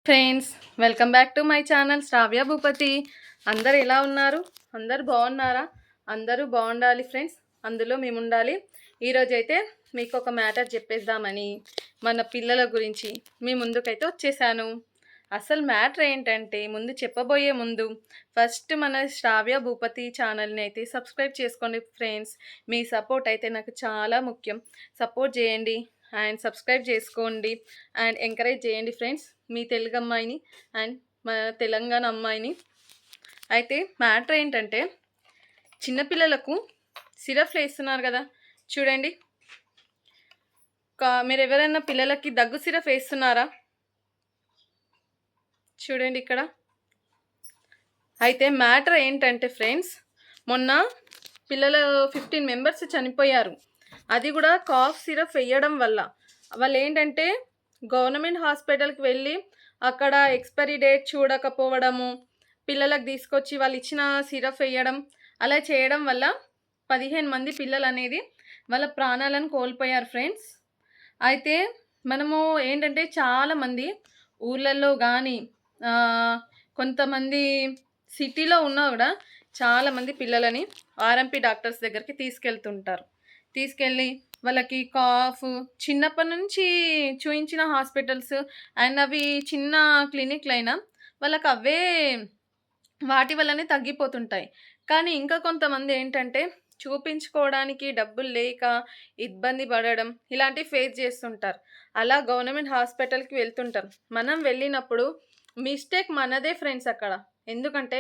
Friends, welcome back to my channel Shravya Bhupathi. అందరు ఎలా ఉన్నారు? అందరు బాగున్నారా? అందరూ బాగుండాలి ఫ్రెండ్స్, అందులో మేము ఉండాలి. ఈరోజైతే మీకు ఒక మ్యాటర్ చెప్పేద్దామని మన పిల్లల గురించి మీ ముందుకైతే వచ్చేసాను. అసలు మ్యాటర్ ఏంటంటే, చెప్పబోయే ముందు ఫస్ట్ మన శ్రావ్య భూపతి ఛానల్ని అయితే సబ్స్క్రైబ్ చేసుకోండి ఫ్రెండ్స్. మీ సపోర్ట్ అయితే నాకు చాలా ముఖ్యం. సపోర్ట్ చేయండి అండ్ సబ్స్క్రైబ్ చేసుకోండి అండ్ ఎంకరేజ్ చేయండి ఫ్రెండ్స్, మీ తెలుగు అమ్మాయిని అండ్ మన తెలంగాణ అమ్మాయిని. అయితే మ్యాటర్ ఏంటంటే, చిన్నపిల్లలకు సిరప్లు వేస్తున్నారు కదా, చూడండి. మీరు ఎవరైనా పిల్లలకి దగ్గు సిరప్ వేస్తున్నారా? చూడండి ఇక్కడ. అయితే మ్యాటర్ ఏంటంటే ఫ్రెండ్స్, మొన్న పిల్లలు 15 మెంబర్స్ చనిపోయారు. అది కూడా కాఫ్ సిరప్ వేయడం వల్ల. వాళ్ళు ఏంటంటే గవర్నమెంట్ హాస్పిటల్కి వెళ్ళి అక్కడ ఎక్స్పైరీ డేట్ చూడకపోవడము, పిల్లలకు తీసుకొచ్చి వాళ్ళు ఇచ్చిన సిరప్ వేయడం, అలా చేయడం వల్ల 15 మంది పిల్లలు అనేది వాళ్ళ ప్రాణాలను కోల్పోయారు ఫ్రెండ్స్. అయితే మనము ఏంటంటే చాలామంది ఊర్లలో కానీ కొంతమంది సిటీలో ఉన్నా కూడా చాలామంది పిల్లలని ఆర్ఎంపీ డాక్టర్స్ దగ్గరికి తీసుకెళ్ళి వాళ్ళకి కాఫ్ చిన్నప్పటి నుంచి చూయించిన హాస్పిటల్స్ అండ్ అవి చిన్న క్లినిక్లైనా వాళ్ళకి అవే వాటి వల్లనే తగ్గిపోతుంటాయి. కానీ ఇంకా కొంతమంది ఏంటంటే చూపించుకోవడానికి డబ్బులు లేక ఇబ్బంది పడడం ఇలాంటివి ఫేస్ చేస్తుంటారు. అలా గవర్నమెంట్ హాస్పిటల్కి వెళ్తుంటారు. మనం వెళ్ళినప్పుడు మిస్టేక్ మనదే ఫ్రెండ్స్ అక్కడ. ఎందుకంటే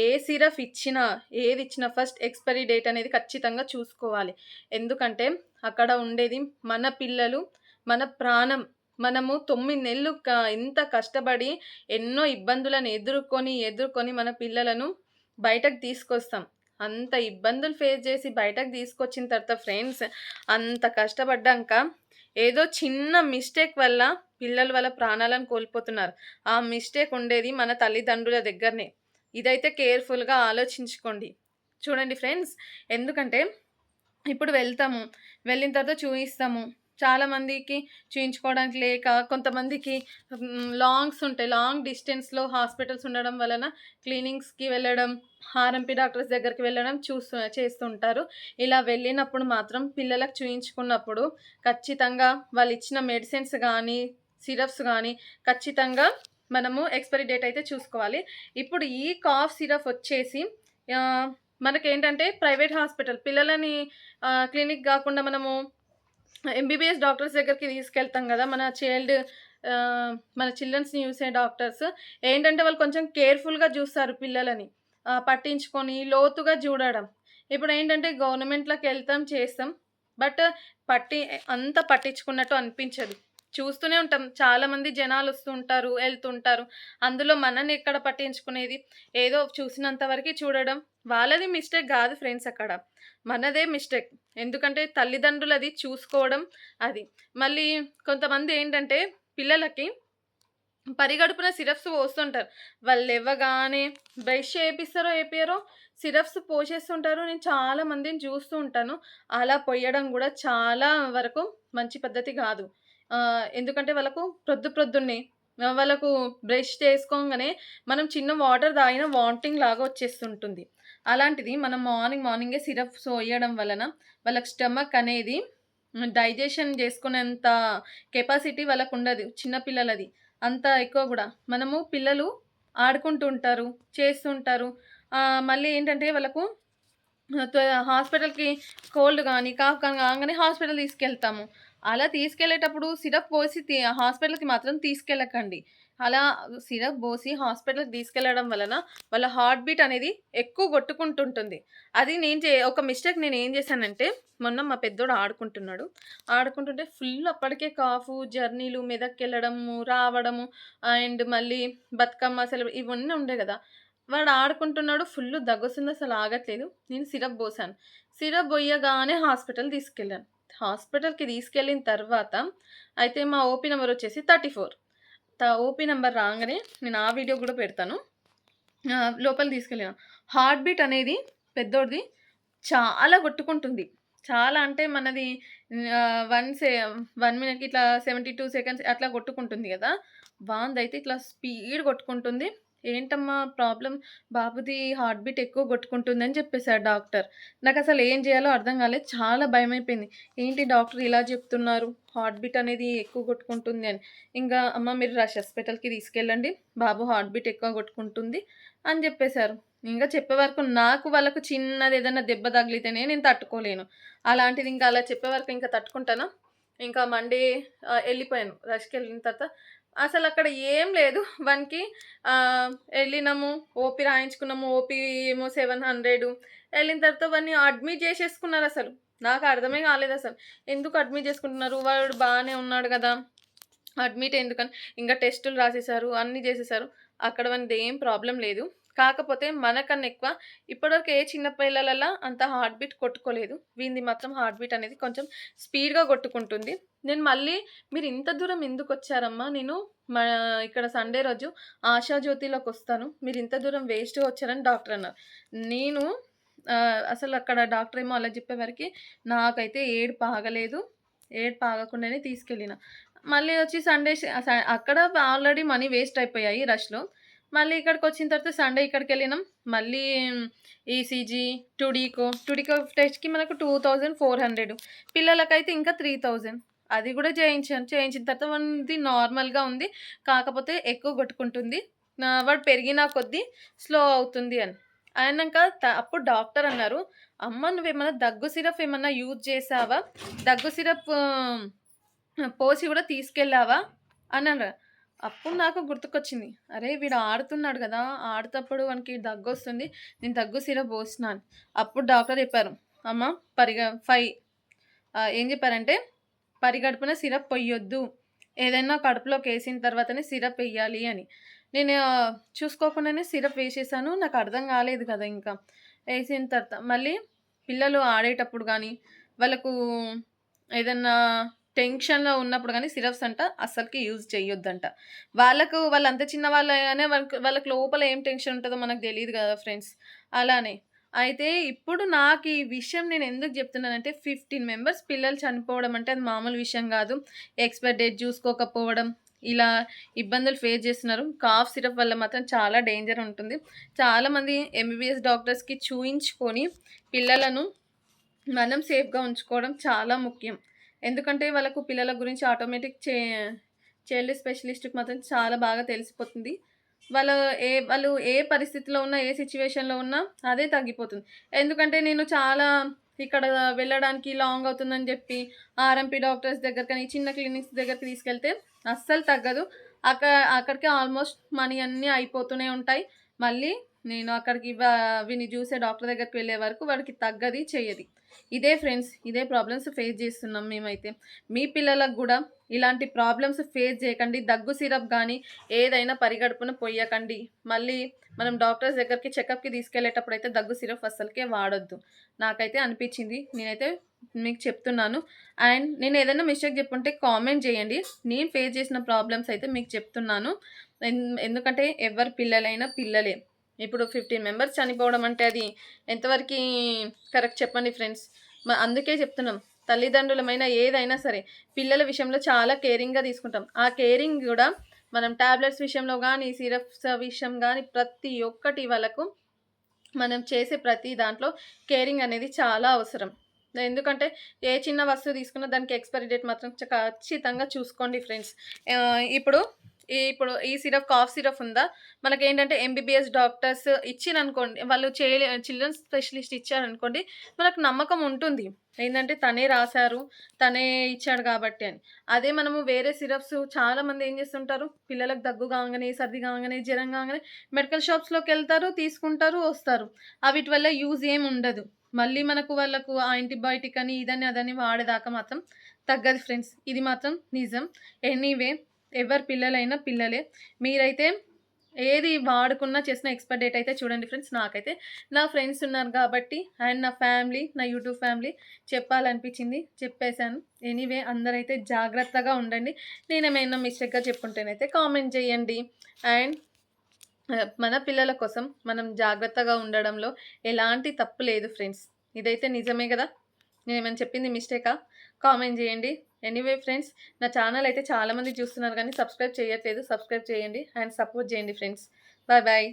ఏ సిరప్ ఇచ్చినా ఏది ఇచ్చినా ఫస్ట్ ఎక్స్పైరీ డేట్ అనేది ఖచ్చితంగా చూసుకోవాలి. ఎందుకంటే అక్కడ ఉండేది మన పిల్లలు, మన ప్రాణం. మనము 9 నెలలు ఎంత కష్టపడి ఎన్నో ఇబ్బందులను ఎదుర్కొని మన పిల్లలను బయటకు తీసుకొస్తాం. అంత ఇబ్బందులు ఫేస్ చేసి బయటకు తీసుకొచ్చిన తర్వాత ఫ్రెండ్స్, అంత కష్టపడ్డాక ఏదో చిన్న మిస్టేక్ వల్ల పిల్లలు వాళ్ళ ప్రాణాలను కోల్పోతున్నారు. ఆ మిస్టేక్ ఉండేది మన తల్లిదండ్రుల దగ్గరనే. ఇదైతే కేర్ఫుల్గా ఆలోచించుకోండి. చూడండి ఫ్రెండ్స్, ఎందుకంటే ఇప్పుడు వెళ్ళిన తర్వాత చూపిస్తాము. చాలామందికి చూయించుకోవడానికి లేక, కొంతమందికి లాంగ్ డిస్టెన్స్లో హాస్పిటల్స్ ఉండడం వలన క్లినిక్స్కి వెళ్ళడం, ఆర్ఎంపీ డాక్టర్స్ దగ్గరికి వెళ్ళడం చేస్తుంటారు. ఇలా వెళ్ళినప్పుడు మాత్రం పిల్లలకు చూయించుకున్నప్పుడు ఖచ్చితంగా వాళ్ళు ఇచ్చిన మెడిసిన్స్ కానీ సిరప్స్ కానీ ఖచ్చితంగా మనము ఎక్స్పైరీ డేట్ అయితే చూసుకోవాలి. ఇప్పుడు ఈ కాఫ్ సిరప్ వచ్చేసి మనకేంటంటే ప్రైవేట్ హాస్పిటల్ పిల్లలని క్లినిక్ కాకుండా మనము ఎంబీబీఎస్ డాక్టర్స్ దగ్గరికి తీసుకెళ్తాం కదా, మన చిల్డ్రన్స్ని చూసే డాక్టర్స్. ఏంటంటే వాళ్ళు కొంచెం కేర్ఫుల్గా చూస్తారు పిల్లలని, పట్టించుకొని లోతుగా చూడడం. ఇప్పుడు ఏంటంటే గవర్నమెంట్లోకి చేస్తాం, బట్ అంత పట్టించుకున్నట్టు అనిపించదు. చూస్తూనే ఉంటాం, చాలామంది జనాలు వస్తుంటారు వెళ్తుంటారు. అందులో మనని ఎక్కడ పట్టించుకునేది? ఏదో చూసినంత వరకు చూడడం. వాళ్ళది మిస్టేక్ కాదు ఫ్రెండ్స్, అక్కడ మనదే మిస్టేక్. ఎందుకంటే తల్లిదండ్రులది చూసుకోవడం. అది మళ్ళీ కొంతమంది ఏంటంటే పిల్లలకి పరిగడుపున సిరప్స్ పోస్తుంటారు. వాళ్ళు ఇవ్వగానే బ్రష్ వేపిస్తారో సిరప్స్ పోసేస్తుంటారు. నేను చాలా మందిని చూస్తూ ఉంటాను. అలా పోయడం కూడా చాలా వరకు మంచి పద్ధతి కాదు. ఎందుకంటే వాళ్ళకు ప్రొద్దున్నే వాళ్ళకు బ్రష్ చేసుకోగానే మనం చిన్న వాటర్ తాగిన వామిటింగ్ లాగా వచ్చేస్తుంటుంది. అలాంటిది మనం మార్నింగే సిరప్స్ పోయడం వలన వాళ్ళకి స్టమక్ అనేది డైజెషన్ చేసుకునేంత కెపాసిటీ వాళ్ళకు ఉండదు, చిన్నపిల్లలది అంత ఎక్కువ కూడా. పిల్లలు ఆడుకుంటూ ఉంటారు, చేస్తుంటారు. మళ్ళీ ఏంటంటే వాళ్ళకు హాస్పిటల్కి కోల్డ్ కానీ కాఫ్ కానీ కాగానే హాస్పిటల్ తీసుకెళ్తాము. అలా తీసుకెళ్ళేటప్పుడు సిరప్ పోసి హాస్పిటల్కి మాత్రం తీసుకెళ్ళకండి. అలా సిరప్ పోసి హాస్పిటల్కి తీసుకెళ్ళడం వలన వాళ్ళ హార్ట్ బీట్ అనేది ఎక్కువ కొట్టుకుంటుంటుంది. అది ఒక మిస్టేక్ నేను ఏం చేశానంటే, మొన్న మా పెద్దోడు ఆడుకుంటుంటే ఫుల్ అప్పటికే కాఫు, జర్నీలు, మెదక్కి వెళ్ళడము రావడము అండ్ మళ్ళీ బతుకమ్మ అసలు ఇవన్నీ ఉండే కదా. వాడు ఆడుకుంటున్నాడు, ఫుల్ దగ్గొస్తుంది, అసలు ఆగట్లేదు. నేను సిరప్ పోసాను. సిరప్ పోయగానే హాస్పిటల్కి తీసుకెళ్ళిన తర్వాత అయితే మా ఓపీ నెంబర్ వచ్చేసి 34. ఓపీ నెంబర్ రాగానే నేను ఆ వీడియో కూడా పెడతాను. లోపల తీసుకెళ్ళిన హార్ట్ బీట్ అనేది పెద్దోడిది చాలా కొట్టుకుంటుంది. చాలా అంటే మనది 1 మినిట్కి ఇట్లా 72 సెకండ్స్ అట్లా కొట్టుకుంటుంది కదా. వాందైతే ఇట్లా స్పీడ్ కొట్టుకుంటుంది. ఏంటమ్మా ప్రాబ్లమ్? బాబుది హార్ట్ బీట్ ఎక్కువ కొట్టుకుంటుందని చెప్పేసారు డాక్టర్. నాకసలు ఏం చేయాలో అర్థం కాలేదు. చాలా భయమైపోయింది. ఏంటి డాక్టర్ ఇలా చెప్తున్నారు, హార్ట్ బీట్ అనేది ఎక్కువ కొట్టుకుంటుంది అని. ఇంకా అమ్మ మీరు రష్ హాస్పిటల్‌కి తీసుకెళ్ళండి. బాబు హార్ట్ బీట్ ఎక్కువ కొట్టుకుంటుంది అని చెప్పేసారు. ఇంక చెప్పే వరకు నాకు వాళ్ళకు చిన్నదేదన్నా దెబ్బ తగిలితేనే నేను తట్టుకోలేను. అలాంటిది ఇంకా అలా చెప్పే వరకు ఇంకా తట్టుకుంటానా? ఇంకా మండే ఎళ్ళిపోయాను. రష్‌కెళ్ళిన తర్వాత అసలక్కడ ఏం లేదు. వానికి ఎళ్ళినాము, ఓపీ రాయించుకున్నాము. ఓపీ ఏమో 700 ఎళ్ళిన తర్వాత వాడిని అడ్మిట్ జేసేసుకున్నారసలు. నాకు అర్థమే కాలేదసలు. ఎందుకు అడ్మిట్ చేసుకుంటున్నారు? వాడు బానే ఉన్నాడు గదా! అడ్మిట్ ఎందుకని ఇంక టెస్టులు రాసేసారు. అన్నీ జేసేసారు. అక్కడ వానిదేం ప్రాబ్లమ్ లేదు. కాకపోతే మనకన్నా ఎక్కువ ఇప్పటివరకు ఏ చిన్న పిల్లలలా అంత హార్ట్ బీట్ కొట్టుకోలేదు. వీనిది మాత్రం హార్ట్ బీట్ అనేది కొంచెం స్పీడ్‌గా కొట్టుకుంటుంది. నేను మళ్ళీ "మీరు ఇంత దూరం ఎందుకొచ్చారమ్మా? నేను మా ఇక్కడ సండే రోజు ఆశాజ్యోతిలోకొస్తాను. మీరు ఇంత దూరం వేస్ట్‌గా వచ్చారని" డాక్టర్ అన్నారు. నేను అసలక్కడ డాక్టరేమో అలా చెప్పేవరకి నాకైతే ఏడుపు ఆగలేదు. ఏడుపు ఆగకుండానే తీసుకెళ్ళిన. మళ్ళీ వచ్చి సండే అక్కడ ఆల్రెడీ మనీ వేస్ట్ అయిపోయాయి రష్‌లో. మళ్ళీ ఇక్కడికొచ్చిన తర్వాత సండే ఇక్కడికెళ్ళినాం. మళ్ళీ ఈసీజీ, టుడికో టెస్ట్‌కి మనకు 2400 పిల్లలకైతే ఇంకా 3000 అది గూడా చేయించాను. చేయించిన తర్వాత వానిది నార్మల్‌గా ఉంది. కాకపోతే ఎక్కువ కొట్టుకుంటుంది. వాడు పెరిగిన కొద్దీ స్లో అవుతుంది అని. అయినంక అప్పుడు డాక్టర్ అన్నారు, "అమ్మ నువ్వేమన్నా దగ్గు సిరప్ ఏమన్నా యూజ్ చేశావా? దగ్గు సిరప్ పోసి గూడా తీసుకెళ్ళావా?" అనన్నారు. అప్పుడు నాకు గుర్తుకొచ్చింది. అరే! వీడు ఆడుతున్నాడు గదా! ఆడేటప్పుడు వానికి దగ్గొస్తుంది. నేను దగ్గు సిరప్ పోసినా అని. అప్పుడు డాక్టర్ చెప్పారు, "అమ్మ ఏం చెప్పారంటే, పరిగడుపున సిరప్ పొయ్యొద్దు. ఏదైనా కడుపులోకేసిన తర్వాతనే సిరప్ ఎయ్యాలి" అని. నేను చూసుకోకుండానే సిరప్ వేసేసాను. నాకు అర్థం కాలేదు కదా ఇంకా. వేసిన తర్వాత మళ్ళీ పిల్లలు ఆడేటప్పుడు గానీ, వాళ్ళకు ఏదన్నా టెన్షన్‌లో ఉన్నప్పుడు గానీ సిరప్స్ అంట అస్సలకి యూజ్ చేయొద్దంట. వాళ్ళంత చిన్న వాళ్ళైనా వాళ్ళకి లోపల ఏం టెన్షన్ ఉంటదో మనకు తెలీదు గదా ఫ్రెండ్స్. అలానే. అయితే ఇప్పుడు నాకు ఈ విషయం నేను ఎందుకు జెప్తున్నానంటే 15 మెంబర్స్ పిల్లలు చనిపోవడం అంటే అది మామూలు విషయం గాదు. ఎక్స్‌పైర్ డేట్ జూసుకోకపోవడం, ఇలా ఇబ్బందులు ఫేస్ జేస్తున్నారు. కాఫ్ సిరప్ వల్ల మాత్రం చాలా డేంజర్ ఉంటుంది. చాలామంది ఎంబీబీఎస్ డాక్టర్స్‌కి చూయించుకొని పిల్లలను మనం సేఫ్‌గా ఉంచుకోవడం చాలా ముఖ్యం. ఎందుకంటే వాళ్ళకు పిల్లల గురించి ఆటోమేటిక్ చైల్డ్ స్పెషలిస్ట్‌కి మాత్రం చాలా బాగా తెలిసిపోతుంది. వాళ్ళు ఏ పరిస్థితిలో ఉన్నా, ఏ సిట్యుయేషన్‌లో ఉన్నా అదే తగ్గిపోతుంది. ఎందుకంటే నేను చాలా ఇక్కడ వెళ్ళడానికి లాంగ్ అవుతుందని జెప్పి ఆర్ఎంపీ డాక్టర్స్ దగ్గరకని, చిన్న క్లినిక్స్ దగ్గరికి తీసుకెళ్తే అస్సలు తగ్గదు. అక్క అక్కడికే ఆల్మోస్ట్ మనీ అన్నీ అయిపోతూనే ఉంటాయి. మళ్ళీ నేను అక్కడికి వీడిని జూసే డాక్టర్ దగ్గరికి వెళ్ళే వరకు వాడికి తగ్గది, చెయ్యది. ఇదే ఫ్రెండ్స్. ఇదే ప్రాబ్లమ్స్ ఫేస్ చేస్తున్నాం మేమైతే. మీ పిల్లలకు గూడా ఇలాంటి ప్రాబ్లమ్స్ ఫేస్ చేయకండి. దగ్గు సిరప్ గానీ, ఏదైనా పరిగడుపున పొయ్యకండి. మళ్ళీ మనం డాక్టర్స్ దగ్గరికి చెకప్‌కి తీసుకెళ్ళేటప్పుడైతే దగ్గు సిరప్ అస్సలకే వాడొద్దు. నాకైతే అనిపిచ్చింది. నేనైతే మీకు చెప్తున్నాను. అండ్ నేనేదైనా మిస్టేక్ జెప్పుంటే కామెంట్ జేయండి. నేను ఫేస్ చేసిన ప్రాబ్లమ్స్ అయితే మీకు చెప్తున్నాను. ఎందుకంటే ఎవరి పిల్లలైనా పిల్లలే. ఇప్పుడు 15 మెంబర్స్ చనిపోవడం అంటే అది ఎంతవరకి కరెక్ట్ చెప్పండి ఫ్రెండ్స్. అందుకే చెప్తున్నాం. తల్లిదండ్రులమైనా ఏదైనా సరే పిల్లల విషయంలో చాలా కేరింగ్‌గా తీసుకుంటాం. ఆ కేరింగ్ గూడా మనం టాబ్లెట్స్ విషయంలో గానీ, సిరప్స్ విషయం గానీ ప్రతి ఒక్కటి వాళ్ళకు మనం చేసే ప్రతి దాంట్లో కేరింగ్ అనేది చాలా అవసరం. ఎందుకంటే ఏ చిన్న వస్తువు తీసుకున్నా దానికి ఎక్స్‌పైరీ డేట్ మాత్రం ఖచ్చితంగా చూసుకోండి ఫ్రెండ్స్. ఇప్పుడు ఈ సిరప్ కాఫ్ సిరప్ ఉందా? మనకేంటంటే ఎంబీబీఎస్ డాక్టర్స్ ఇచ్చిరనుకోండి, వాళ్ళు చిల్డ్రన్ స్పెషలిస్ట్ ఇచ్చారనుకోండి, మనకు నమ్మకం ఉంటుంది. ఏందంటే తనే రాసారు, తనే ఇచ్చాడు కాబట్టి అని. అదే మనము వేరే సిరప్స్ చాలామంది ఏం చేస్తుంటారు, పిల్లలకు దగ్గు కాంగానే, సర్ది కాంగానే, జ్వరం కాంగానే మెడికల్ షాప్స్‌లోకెళ్తారు, తీసుకుంటారు, వస్తారు. వీటి వల్ల యూజ్ ఏమి ఉండదు. మళ్ళీ వాళ్ళకు యాంటీబయాటిక్ అని, ఇదని, అదని వాడేదాకా మాత్రం తగ్గదు ఫ్రెండ్స్. ఇది మాత్రం నిజం. ఎనీవే ఎవరి పిల్లలైనా పిల్లలే. మీరైతే ఏది వాడుకున్నా చేసిన ఎక్స్‌పైర్ డేట్ అయితే చూడండి ఫ్రెండ్స్. నాకైతే నా ఫ్రెండ్స్ ఉన్నారు కాబట్టి అండ్ నా ఫ్యామిలీ, నా యూట్యూబ్ ఫ్యామిలీ చెప్పాలనిపించింది. చెప్పేసాను. ఎనీవే అందరైతే జాగ్రత్తగా ఉండండి. నేనేమైనా మిస్టేక్‌గా చెప్పుంటేనైతే కామెంట్ చేయండి. అండ్ మన పిల్లల కోసం మనం జాగ్రత్తగా ఉండడంలో ఎలాంటి తప్పు లేదు ఫ్రెండ్స్. ఇదైతే నిజమే గదా! నేనేమైనా చెప్పింది మిస్టేకా? కామెంట్ చేయండి. ఎనీవే ఫ్రెండ్స్, నా ఛానల్ అయితే చాలామంది చూస్తున్నారు కానీ సబ్స్క్రైబ్ చేయట్లేదు. సబ్స్క్రైబ్ చేయండి అండ్ సపోర్ట్ చేయండి ఫ్రెండ్స్. Bye bye.